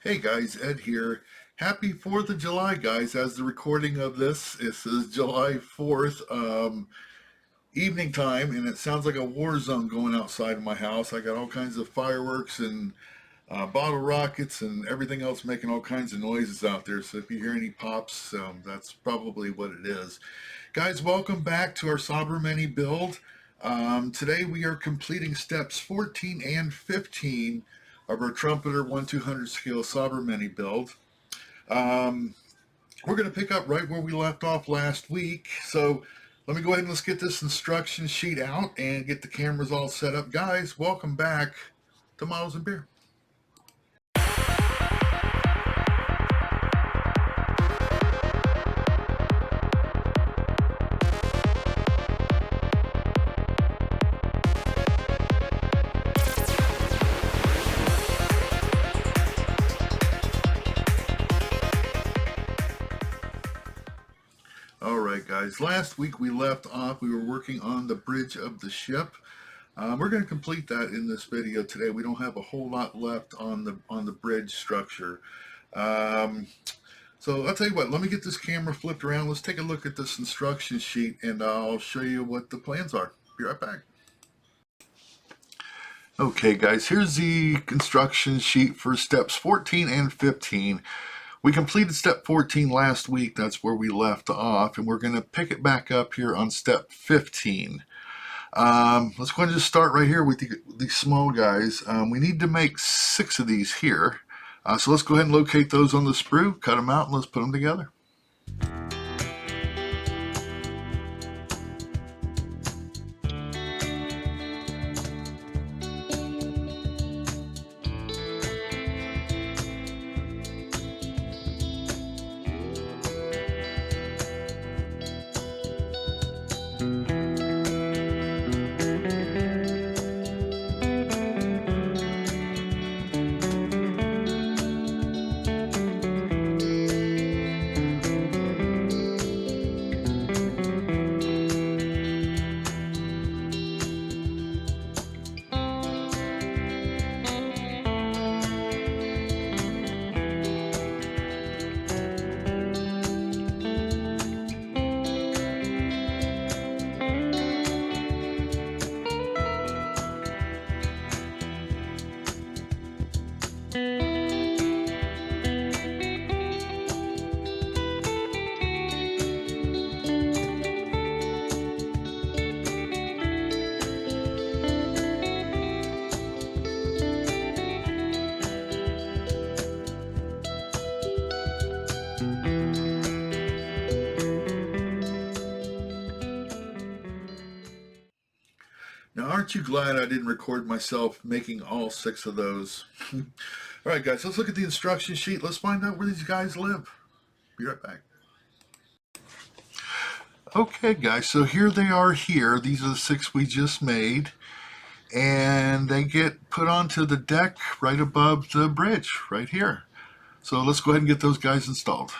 Hey guys, Ed here. Happy 4th of July, guys. As the recording of this is July 4th, evening time, and it sounds like a war zone going outside of my house. I got all kinds of fireworks and bottle rockets and everything else making all kinds of noises out there. So if you hear any pops, that's probably what it is. Guys, welcome back to our Sovremenny build. Today we are completing steps 14 and 15 of our Trumpeter 1/200 scale Sovremenny build. We're going to pick up right where we left off last week. So let me go ahead and let's get this instruction sheet out and get the cameras all set up. Guys, welcome back to Models and Beer. All right, guys, last week we left off, we were working on the bridge of the ship. We're going to complete that in this video today. We don't have a whole lot left on the bridge structure. So I'll tell you what, let me get this camera flipped around. Let's take a look at this instruction sheet and I'll show you what the plans are. Be right back. Okay, guys, here's the construction sheet for steps 14 and 15. We completed step 14 last week. That's where we left off, and we're going to pick it back up here on step 15. Let's go ahead and just start right here with these small guys. We need to make 6 of these here. So let's go ahead and locate those on the sprue, cut them out, and let's put them together. Now, aren't you glad I didn't record myself making all 6 of those? All right, guys, let's look at the instruction sheet. Let's find out where these guys live. Be right back. Okay, guys, so here they are here. These are the 6 we just made. And they get put onto the deck right above the bridge, right here. So let's go ahead and get those guys installed.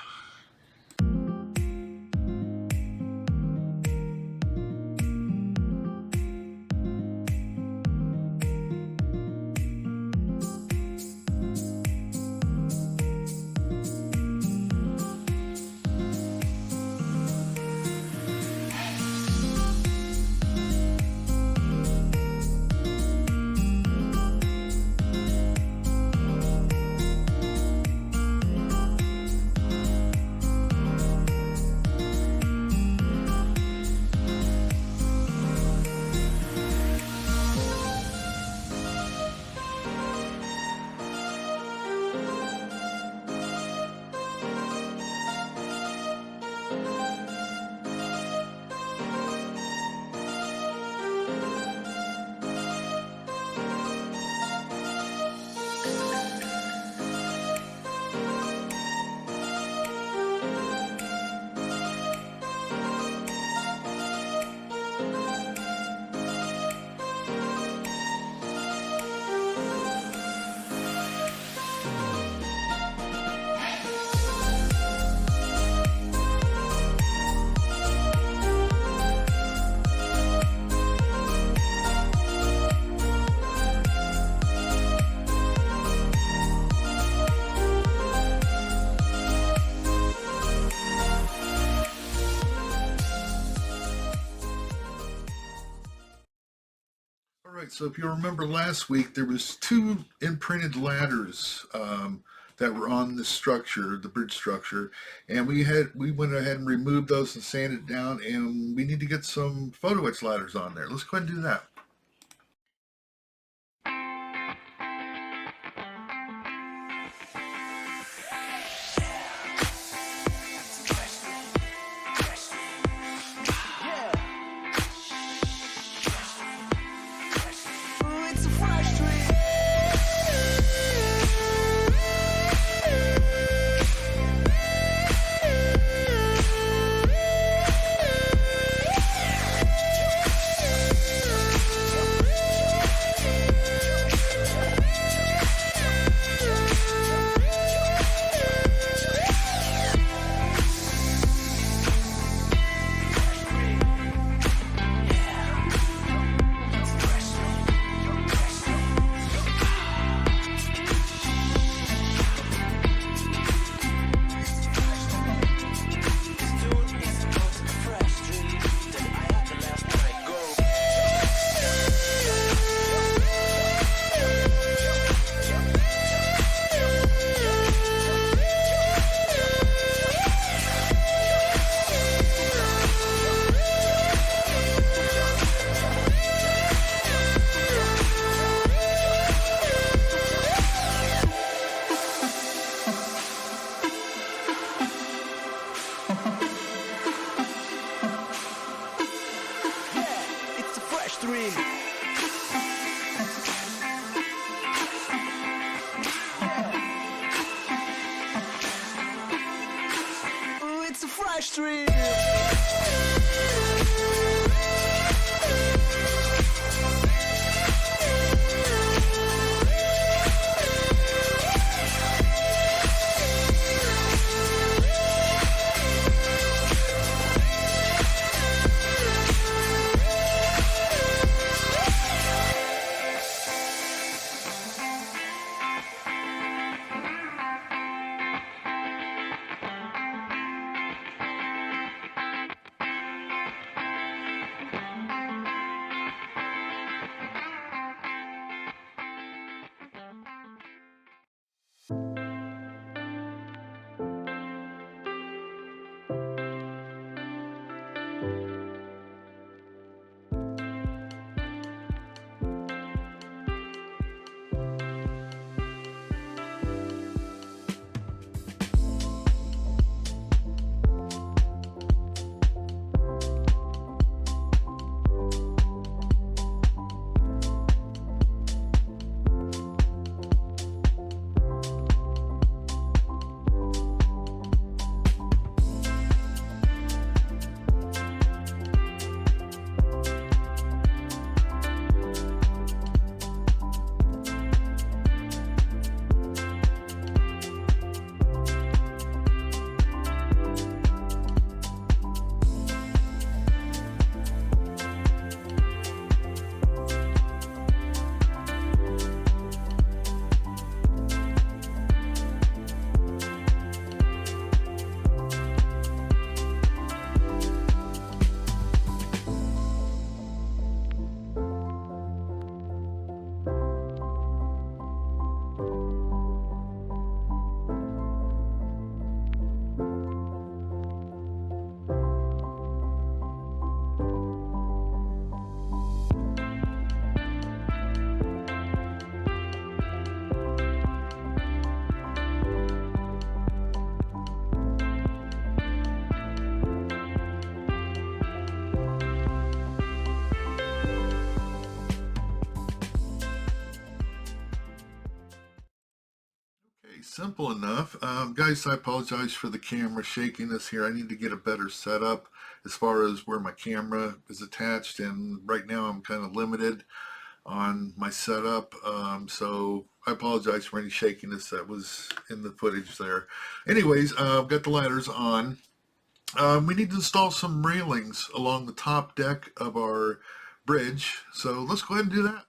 Right. So if you remember last week, there was two imprinted ladders that were on the structure, the bridge structure, and we went ahead and removed those and sanded it down, and we need to get some photo etch ladders on there. Let's go ahead and do that. Stream. Simple enough. Guys, I apologize for the camera shakiness here. I need to get a better setup as far as where my camera is attached, and right now I'm kind of limited on my setup. So I apologize for any shakiness that was in the footage there. Anyways, I've got the ladders on. We need to install some railings along the top deck of our bridge. So let's go ahead and do that.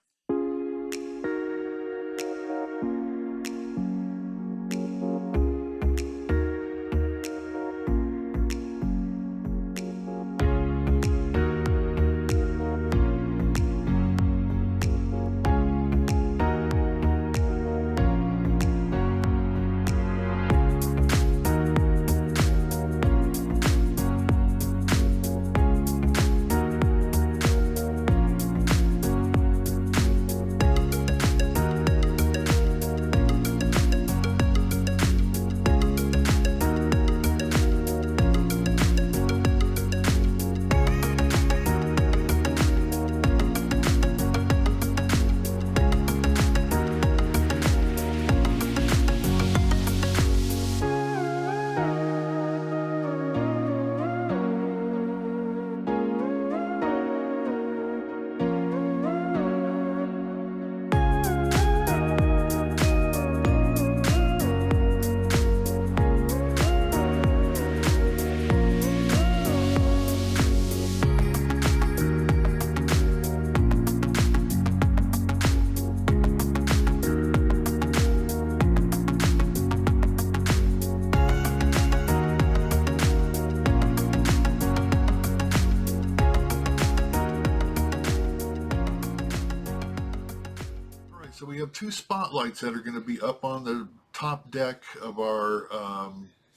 spotlights that are going to be up on the top deck of our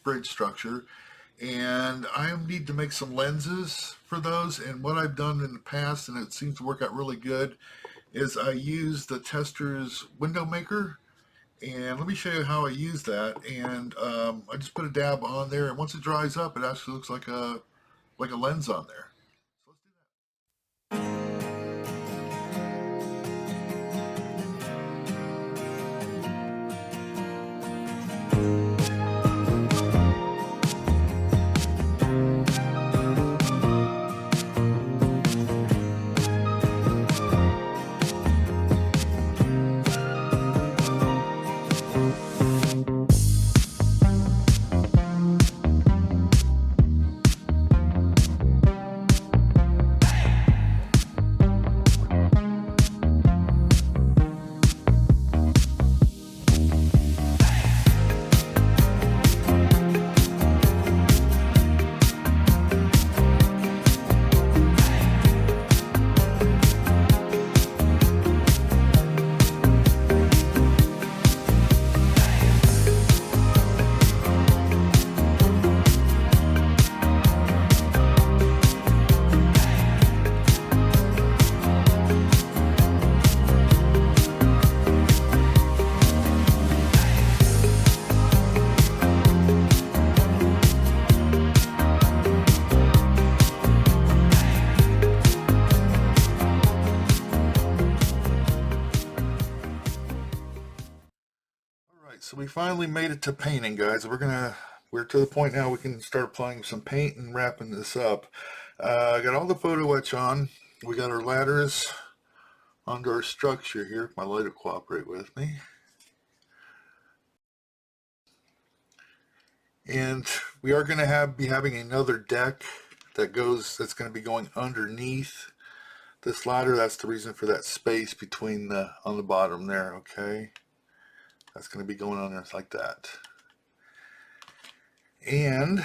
bridge structure, and I need to make some lenses for those. And what I've done in the past, and it seems to work out really good, is I use the Tester's window maker. And let me show you how I use that. And I just put a dab on there, and once it dries up, it actually looks like a lens on there. So let's do that. So we finally made it to painting, guys. We're to the point now we can start applying some paint and wrapping this up. I got all the photo etch on. We got our ladders onto our structure here. If my light will cooperate with me. And we are going to be having another deck that's going to be going underneath this ladder. That's the reason for that space between on the bottom there, okay? That's going to be going on there like that. And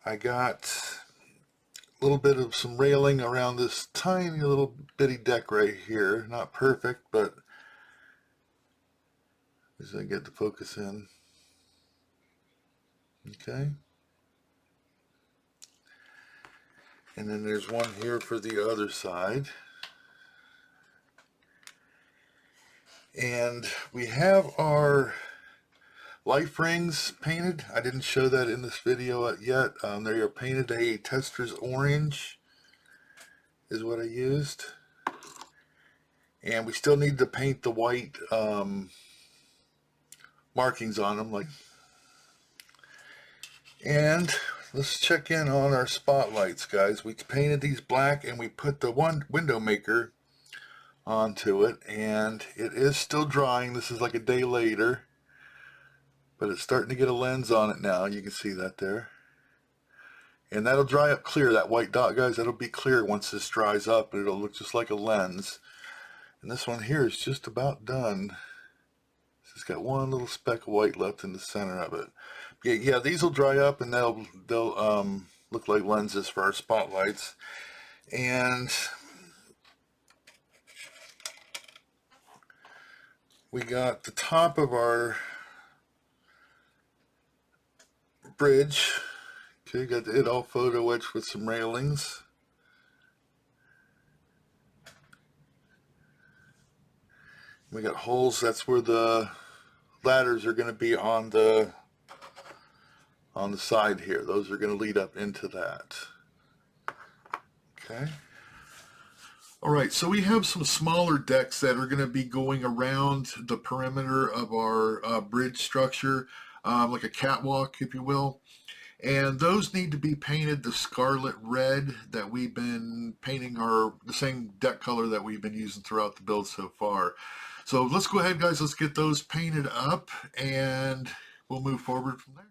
I got a little bit of some railing around this tiny little bitty deck right here. Not perfect, but as I get the focus in. Okay. And then there's one here for the other side. And we have our life rings painted. I didn't show that in this video yet. They are painted a Tester's orange is what I used. And we still need to paint the white markings on them. And let's check in on our spotlights, guys. We painted these black and we put the one window maker onto it, and it is still drying. This is like a day later, but it's starting to get a lens on it now. You can see that there, and that'll dry up clear. That white dot, guys, that'll be clear once this dries up, and it'll look just like a lens. And this one here is just about done. It's got one little speck of white left in the center of it. Yeah, these will dry up, and they'll look like lenses for our spotlights. And we got the top of our bridge. Okay, got it all photo etched with some railings. We got holes. That's where the ladders are going to be on the side here. Those are going to lead up into that. Okay. All right, so we have some smaller decks that are going to be going around the perimeter of our bridge structure, like a catwalk, if you will. And those need to be painted the scarlet red that we've been painting, the same deck color that we've been using throughout the build so far. So let's go ahead, guys. Let's get those painted up, and we'll move forward from there.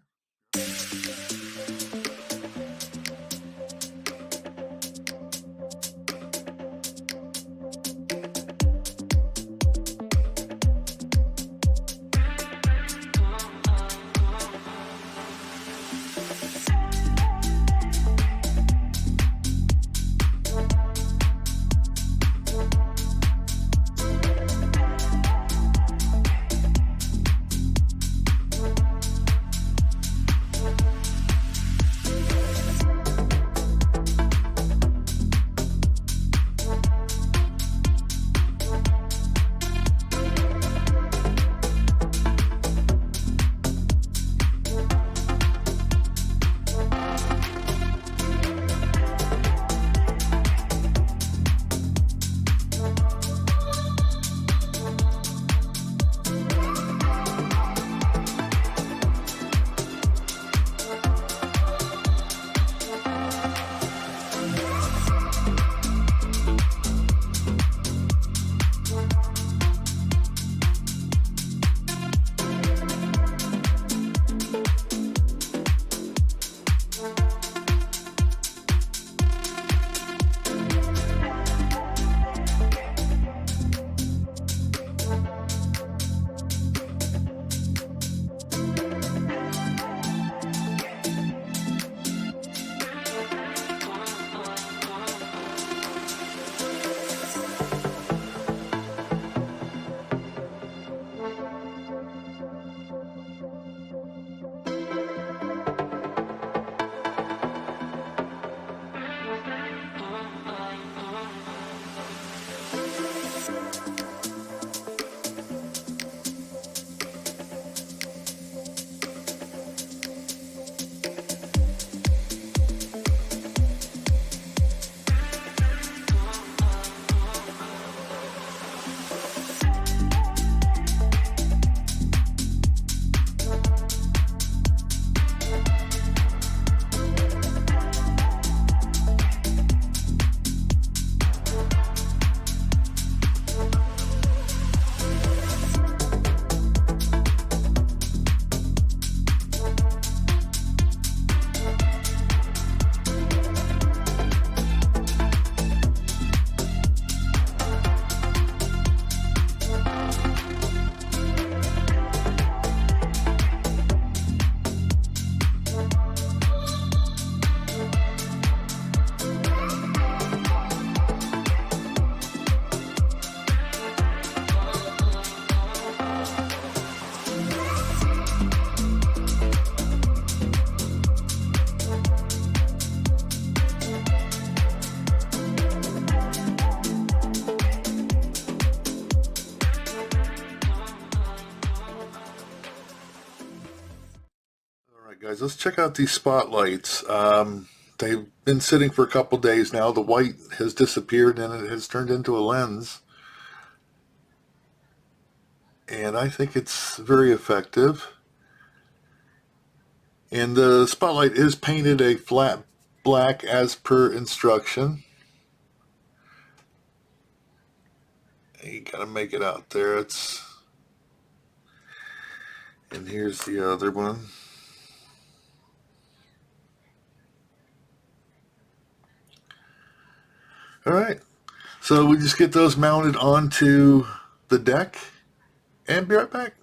Alright guys, let's check out these spotlights. They've been sitting for a couple days now. The white has disappeared and it has turned into a lens. And I think it's very effective. And the spotlight is painted a flat black as per instruction. You gotta make it out there. And here's the other one. All right, so we just get those mounted onto the deck and be right back.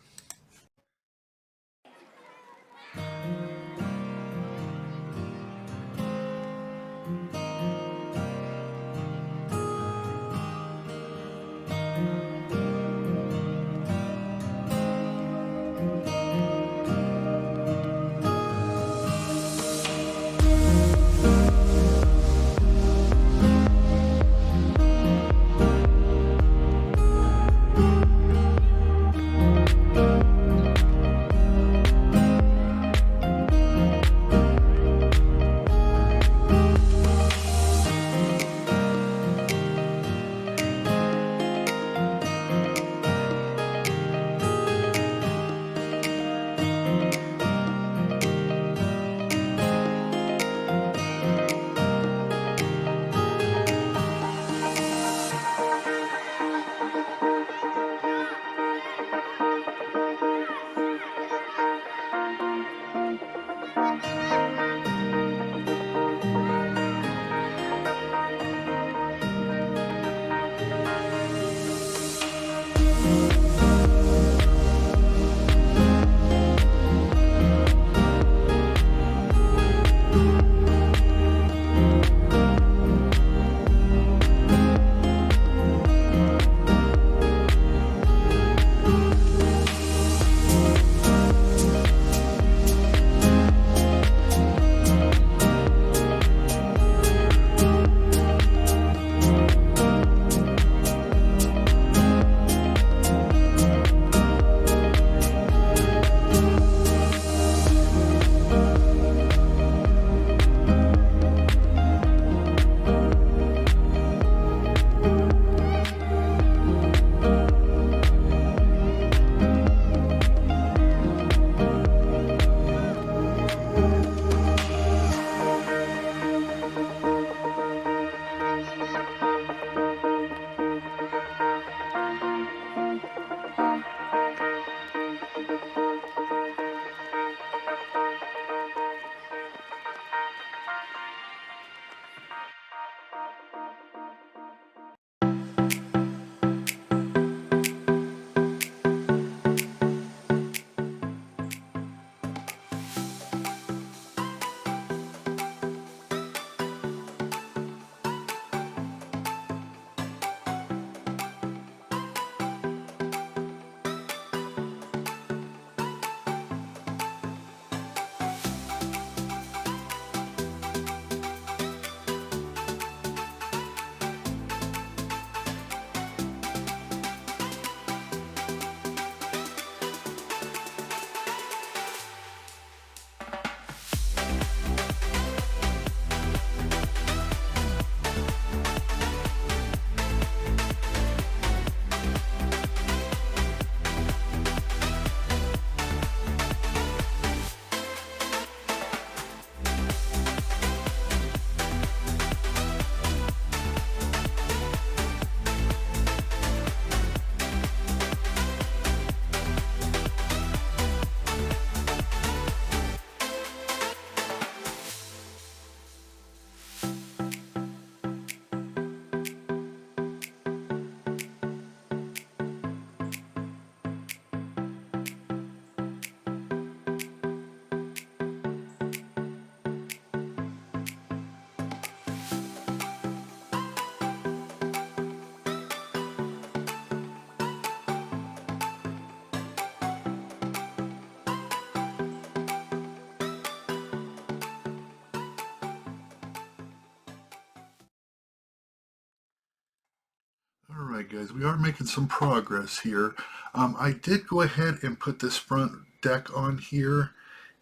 All right, guys, we are making some progress here. I did go ahead and put this front deck on here,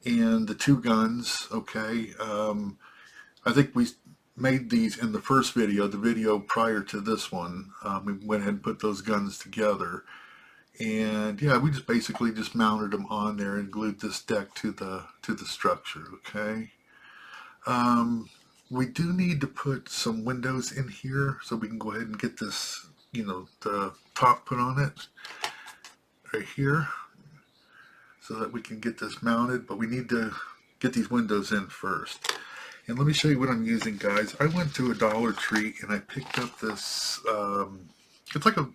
and the two guns. Okay, I think we made these in the first video, the video prior to this one. We went ahead and put those guns together, and yeah, we just basically just mounted them on there and glued this deck to the structure. Okay. We do need to put some windows in here so we can go ahead and get this, the top put on it right here so that we can get this mounted, but we need to get these windows in first. And let me show you what I'm using, guys. I went to a Dollar Tree and I picked up this, it's like a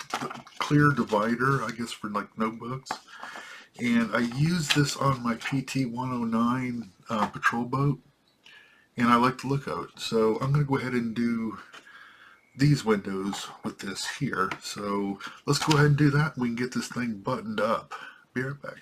clear divider, I guess, for like notebooks. And I used this on my PT 109 patrol boat, and I like the look of it. So I'm going to go ahead and do these windows with this here. So let's go ahead and do that. We can get this thing buttoned up. Be right back.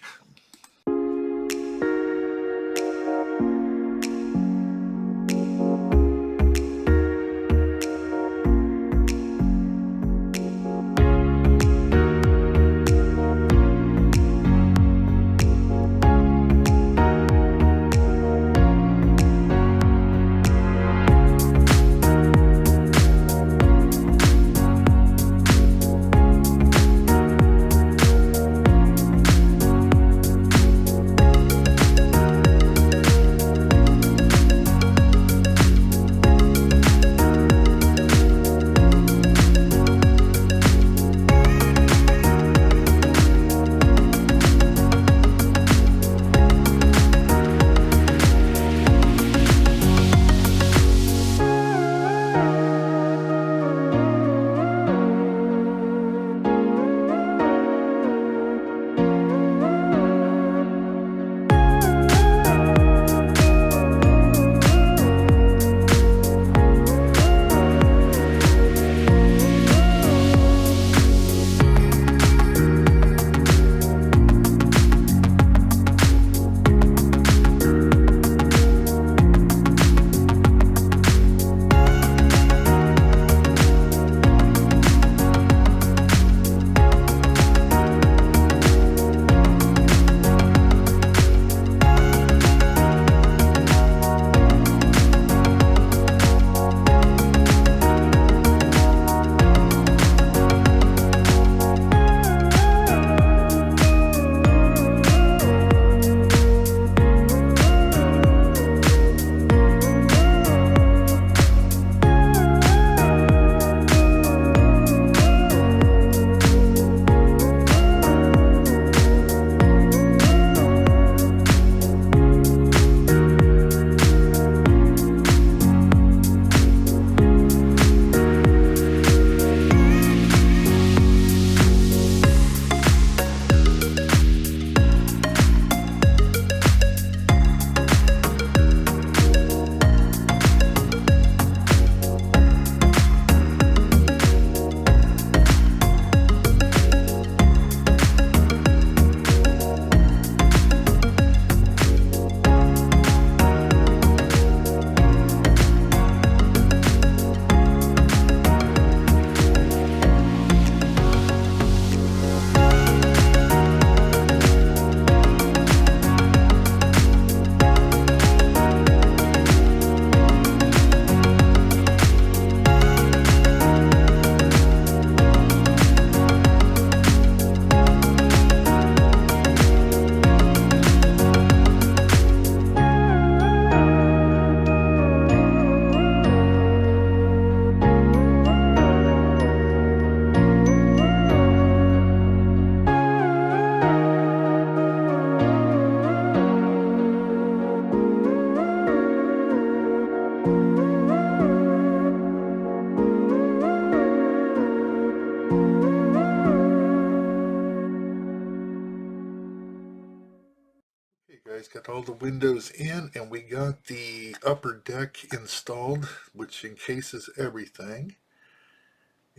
Guys, got all the windows in, and we got the upper deck installed, which encases everything.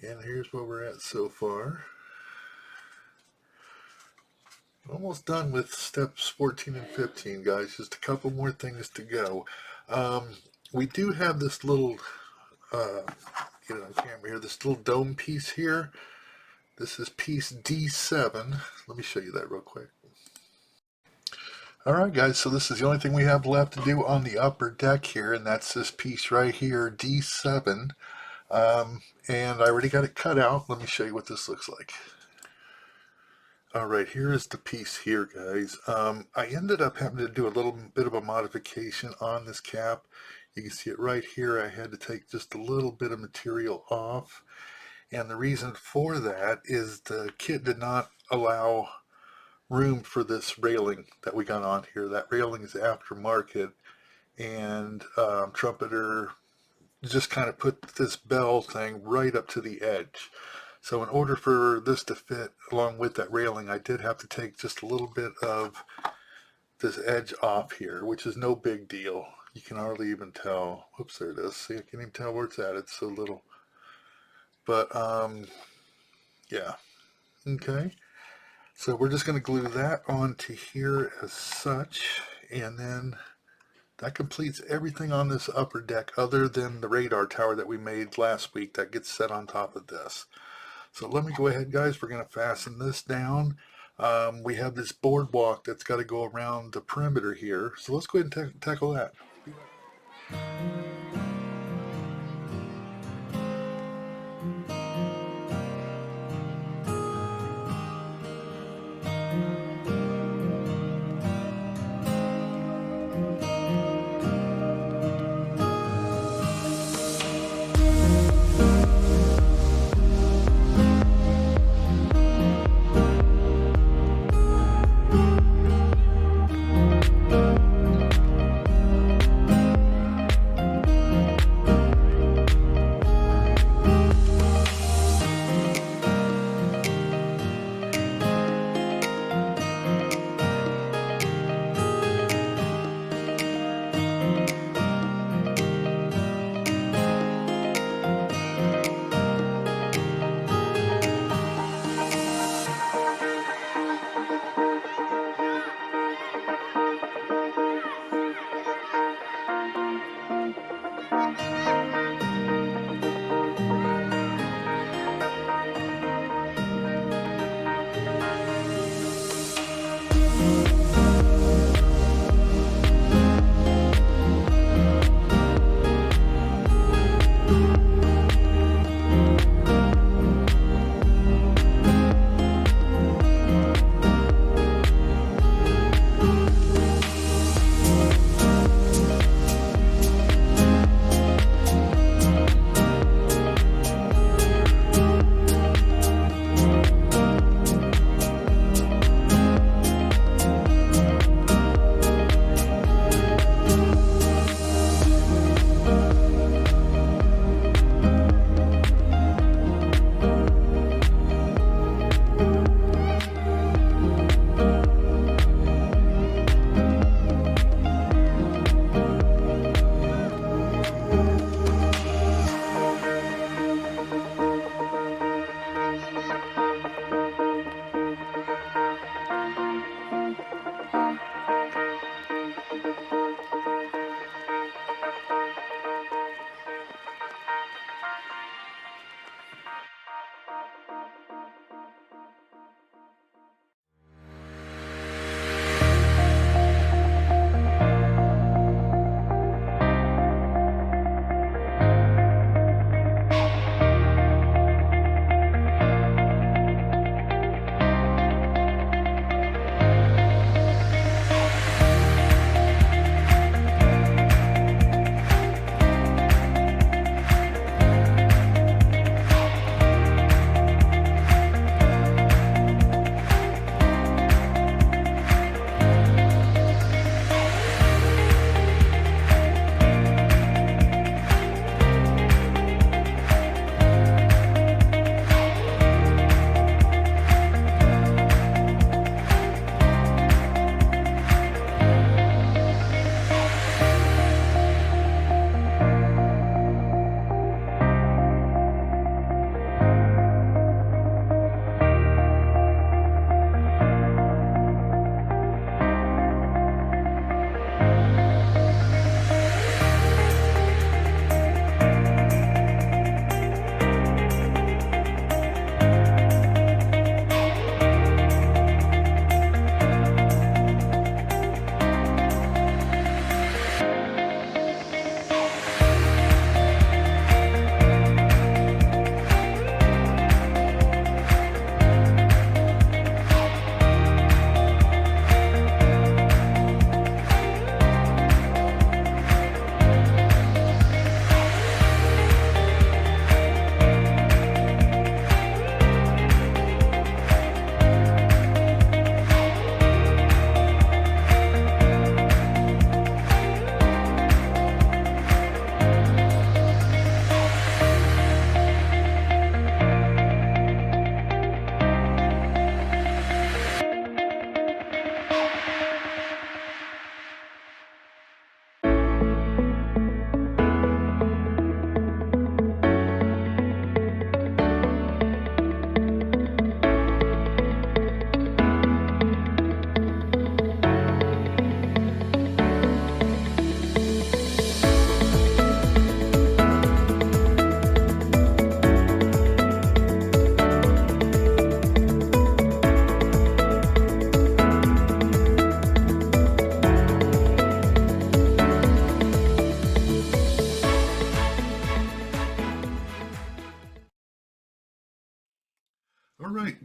And here's where we're at so far. Almost done with steps 14 and 15, guys. Just a couple more things to go. We do have this little, get it on camera here, this little dome piece here. This is piece D7. Let me show you that real quick. All right, guys, so this is the only thing we have left to do on the upper deck here, and that's this piece right here, D7. And I already got it cut out. Let me show you what this looks like. All right, here is the piece here, guys. I ended up having to do a little bit of a modification on this cap. You can see it right here. I had to take just a little bit of material off. And the reason for that is the kit did not allow room for this railing that we got on here. That railing is aftermarket, and Trumpeter just kind of put this bell thing right up to the edge. So in order for this to fit along with that railing, I did have to take just a little bit of this edge off here, which is no big deal. You can hardly even tell. Whoops, there it is. See, I can't even tell where it's at. It's so little. But, yeah. Okay. So we're just going to glue that onto here as such, and then that completes everything on this upper deck other than the radar tower that we made last week that gets set on top of this. So let me go ahead, guys. We're going to fasten this down. We have this boardwalk that's got to go around the perimeter here. So let's go ahead and tackle that.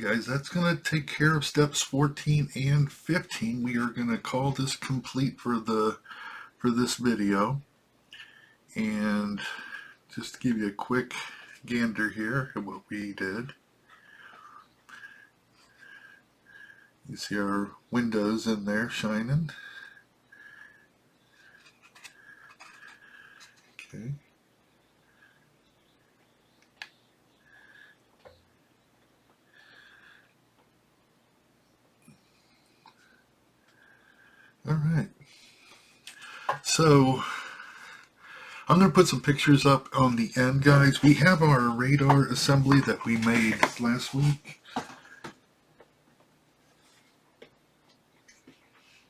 guys, that's going to take care of steps 14 and 15. We are going to call this complete for this video. And just to give you a quick gander here at what we did. You see our windows in there shining. Okay. All right. So I'm going to put some pictures up on the end, guys. We have our radar assembly that we made last week.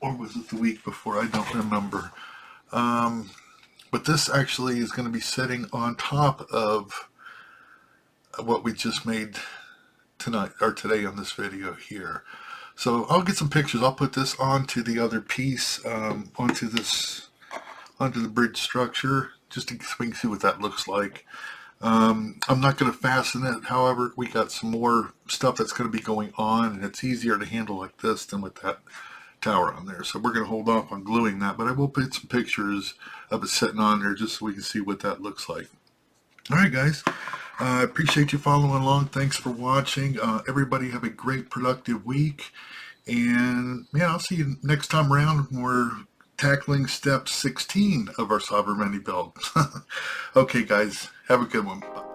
Or was it the week before? I don't remember. But this actually is going to be sitting on top of what we just made tonight or today on this video here. So I'll get some pictures. I'll put this onto the other piece, onto the bridge structure, just so we can see what that looks like. I'm not going to fasten it. However, we got some more stuff that's going to be going on, and it's easier to handle like this than with that tower on there. So we're going to hold off on gluing that, but I will put some pictures of it sitting on there just so we can see what that looks like. All right, guys. I appreciate you following along. Thanks for watching. Everybody have a great, productive week. And, yeah, I'll see you next time around when we're tackling step 16 of our Sovremenny build. Okay, guys. Have a good one. Bye.